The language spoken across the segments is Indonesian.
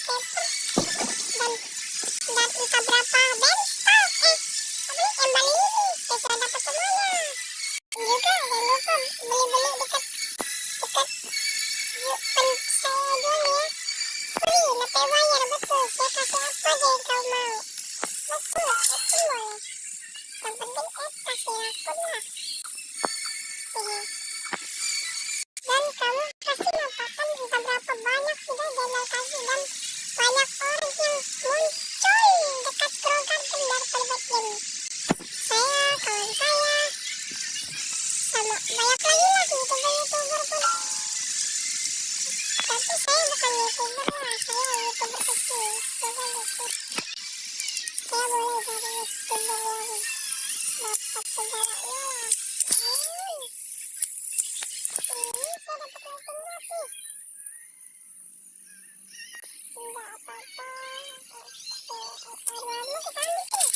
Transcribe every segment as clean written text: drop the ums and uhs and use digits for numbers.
pepper dan entah berapa benstock yang malinis sudah dapat semuanya. Juga jangan lupa beli-beli dekat saya dulu ya, free no pay wire, betul, saya kasih apa aja yang kau mau, betul, itu boleh, yang penting kasih akun lah. Dan kamu pasti mendapatkan entah berapa banyak sudah channel kasih, dan banyak orang yang muncul dekat program dari Pelibet Game. Saya, kawan saya, sama banyak lagi lah youtuber-youtuber pun. Tapi saya bukan youtuber lah, saya youtuber kecil. Saya boleh jadi youtuber yang dapat segalanya lah. Ini saya dapat rating gratis. Tidak apa-apa. Aduh, kita ambil sih.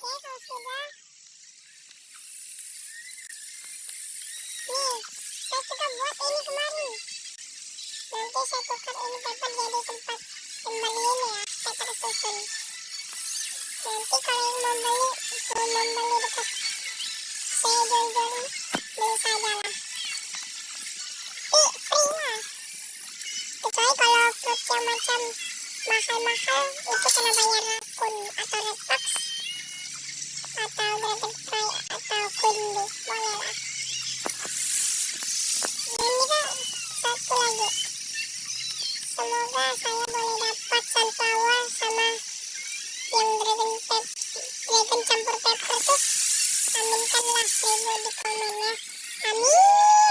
Oke, kalau sudah. Nih, saya juga buat ini kemarin. Nanti saya tukar ini paper jadi tempat kembaliin ya, paper susun. Nanti kalau yang mau membeli dekat saya jual-jualin, beli saja lah. Free lah. Kecuali kalau fruit yang macam mahal-mahal itu kena bayar akun atau redbox atau dragonfly atau queen boleh lah. Dan juga satu lagi, semoga saya boleh dapat sunflower sama yang dragon campur pepper tuh. Aminkanlah 1000 di komen ya, amin.